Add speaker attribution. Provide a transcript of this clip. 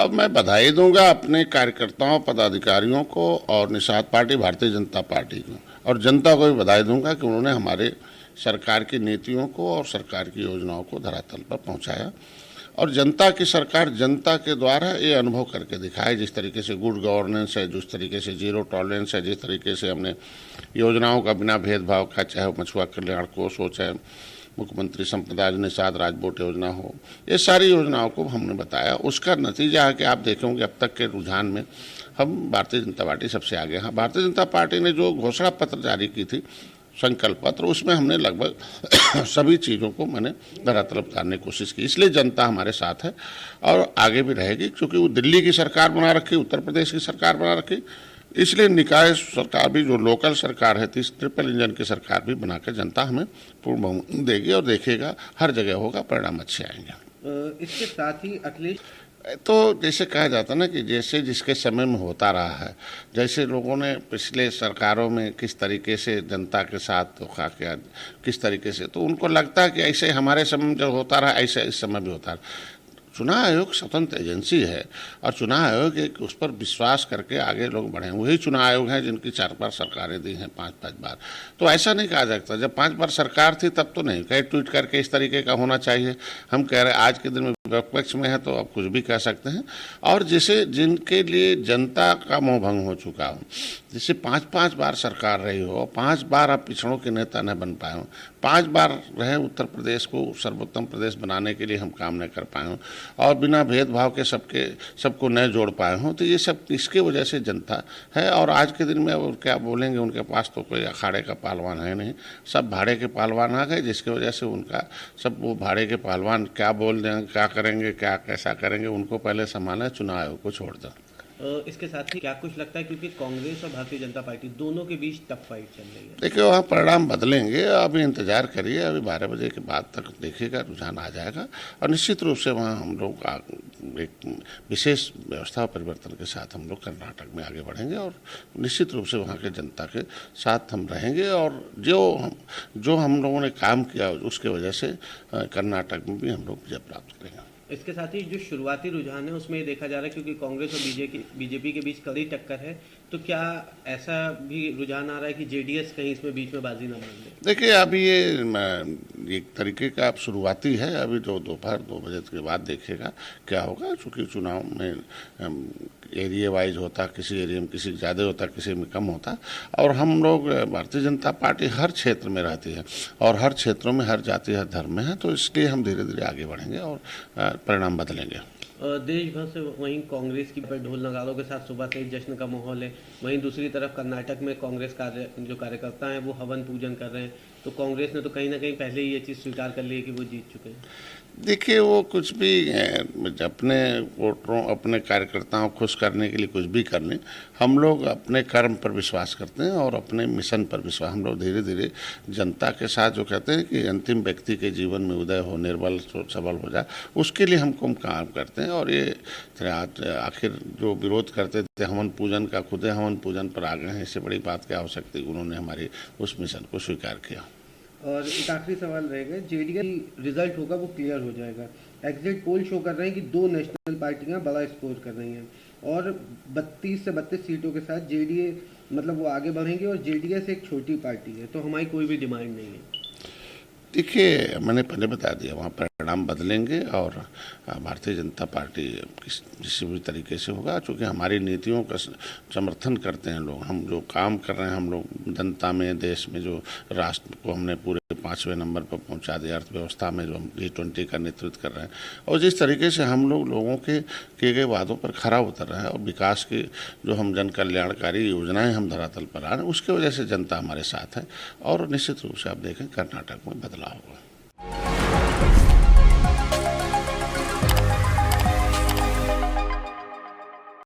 Speaker 1: अब मैं बधाई दूंगा अपने कार्यकर्ताओं पदाधिकारियों को और निषाद पार्टी भारतीय जनता पार्टी को, और जनता को भी बधाई दूंगा कि उन्होंने हमारे सरकार की नीतियों को और सरकार की योजनाओं को धरातल पर पहुंचाया। और जनता की सरकार जनता के द्वारा ये अनुभव करके दिखाए, जिस तरीके से गुड गवर्नेंस है, जिस तरीके से जीरो टॉलरेंस है, जिस तरीके से हमने योजनाओं का बिना भेदभाव का, चाहे वो मछुआ कल्याण कोष हो, चाहे मुख्यमंत्री संपदा निषाद राजबोट योजना हो, ये सारी योजनाओं को हमने बताया। उसका नतीजा है कि आप देखेंगे अब तक के रुझान में हम भारतीय जनता पार्टी सबसे आगे हैं। भारतीय जनता पार्टी ने जो घोषणा पत्र जारी की थी, संकल्प पत्र, उसमें हमने लगभग सभी चीज़ों को मैंने धरातल उतारने की कोशिश की। इसलिए जनता हमारे साथ है और आगे भी रहेगी, क्योंकि वो दिल्ली की सरकार बना रखी, उत्तर प्रदेश की सरकार बना रखी, इसलिए निकाय सरकार भी, जो लोकल सरकार है, ट्रिपल इंजन की सरकार भी बनाकर जनता हमें पूर्ण बहुमत देगी और देखेगा, हर जगह होगा, परिणाम अच्छे आएंगे।
Speaker 2: इसके साथ ही अखिलेश
Speaker 1: तो जैसे कहा जाता ना कि जैसे जिसके समय में होता रहा है, जैसे लोगों ने पिछले सरकारों में किस तरीके से जनता के साथ धोखा किया, किस तरीके से, तो उनको लगता है कि ऐसे हमारे समय में जो होता रहा ऐसे इस समय भी होता रहा। चुनाव आयोग स्वतंत्र एजेंसी है और चुनाव आयोग एक उस पर विश्वास करके आगे लोग बढ़े। वही चुनाव आयोग हैं जिनकी 4 बार सरकारें दी हैं, 5-5 बार। तो ऐसा नहीं कहा जाता, जब 5 बार सरकार थी तब तो नहीं कहे ट्वीट करके इस तरीके का होना चाहिए। हम कह रहे हैं आज के दिन में विपक्ष में है तो अब कुछ भी कह सकते हैं। और जिसे जिनके लिए जनता का मोह भंग हो चुका हो, जिसे 5-5 बार सरकार रही हो, 5 बार आप पिछड़ों के नेता न बन पाए हो, 5 बार रहे उत्तर प्रदेश को सर्वोत्तम प्रदेश बनाने के लिए हम काम न कर पाए हों और बिना भेदभाव के सबको न जोड़ पाए हों, तो ये सब इसके वजह से जनता है। और आज के दिन में वो क्या बोलेंगे, उनके पास तो कोई अखाड़े का पहलवान है नहीं, सब भाड़े के पहलवान आ गए, जिसकी वजह से उनका सब वो भाड़े के पहलवान क्या बोल देंगे, क्या करेंगे, क्या कैसा करेंगे, उनको पहले संभालना है, चुनाव आयोग को छोड़ दो।
Speaker 2: इसके साथ ही क्या कुछ लगता है, क्योंकि कांग्रेस और भारतीय जनता पार्टी दोनों के बीच टफ फाइट चल रही है।
Speaker 1: देखिए वहाँ परिणाम बदलेंगे, अभी इंतजार करिए, अभी 12 बजे के बाद तक देखिएगा, रुझान आ जाएगा और निश्चित रूप से वहाँ हम लोग एक विशेष व्यवस्था परिवर्तन के साथ हम लोग कर्नाटक में आगे बढ़ेंगे और निश्चित रूप से वहाँ के जनता के साथ हम रहेंगे। और जो हम लोगों ने काम किया उसके वजह से कर्नाटक में भी हम लोग विजय प्राप्त करेंगे।
Speaker 2: इसके साथ ही जो शुरुआती रुझान है उसमें ये देखा जा रहा है, क्योंकि कांग्रेस और बीजेपी के बीच कड़ी टक्कर है, तो क्या ऐसा भी रुझान आ रहा है कि जेडीएस कहीं इसमें बीच में बाजी ना मान ले?
Speaker 1: देखिए अभी ये एक तरीके का अब शुरुआती है, अभी जो दोपहर 2 बजे के बाद देखिएगा क्या होगा, चूँकि चुनाव में एरिया वाइज होता, किसी एरिया में किसी ज़्यादा होता, किसी में कम होता, और हम लोग भारतीय जनता पार्टी हर क्षेत्र में रहती है और हर क्षेत्रों में हर जाति हर धर्म में है, तो इसलिए हम धीरे धीरे आगे बढ़ेंगे और परिणाम बदलेंगे।
Speaker 2: देश भर से वहीं कांग्रेस की ढोल नगारों के साथ सुबह से ही जश्न का माहौल है, वहीं दूसरी तरफ कर्नाटक में कांग्रेस जो कार्यकर्ता हैं वो हवन पूजन कर रहे हैं, तो कांग्रेस ने तो कहीं ना कहीं पहले ही ये चीज़ स्वीकार कर ली है कि वो जीत चुके हैं।
Speaker 1: देखिए वो कुछ भी अपने वोटरों अपने कार्यकर्ताओं को खुश करने के लिए कुछ भी कर लें, हम लोग अपने कर्म पर विश्वास करते हैं और अपने मिशन पर विश्वास। हम लोग धीरे धीरे जनता के साथ, जो कहते हैं कि अंतिम व्यक्ति के जीवन में उदय हो, निर्बल सबल हो जाए, उसके लिए हम काम करते हैं। और ये आखिर जो विरोध करते थे हवन पूजन का, खुद हवन पूजन पर आ गए हैं, इससे बड़ी बात क्या हो सकती है। उन्होंने हमारी उस मिशन को स्वीकार किया।
Speaker 2: और एक आखिरी सवाल रहेगा, जेडीएस रिजल्ट होगा वो क्लियर हो जाएगा, एग्जिट पोल शो कर रहे हैं कि 2 नेशनल पार्टियां बड़ा स्कोर कर रही हैं और 32 से 32 सीटों के साथ जेडीएस मतलब वो आगे बढ़ेंगे और जेडीएस एक छोटी पार्टी है, तो हमारी कोई भी डिमांड नहीं है।
Speaker 1: देखिए मैंने पहले बता दिया, वहाँ परिणाम बदलेंगे और भारतीय जनता पार्टी किसी भी तरीके से होगा, चूँकि हमारी नीतियों का समर्थन करते हैं लोग। हम जो काम कर रहे हैं, हम लोग जनता में, देश में, जो राष्ट्र को हमने पूरे 5वें नंबर पर पहुंचा दिया, अर्थव्यवस्था में जो हम G20 का नेतृत्व कर रहे हैं, और जिस तरीके से हम लोग लोगों के किए गए वादों पर खरा उतर रहे हैं और विकास की जो हम जन कल्याणकारी योजनाएं हम धरातल पर आ रहे हैं, उसकी वजह से जनता हमारे साथ है और निश्चित रूप से आप देखें कर्नाटक में बदलाव हुआ।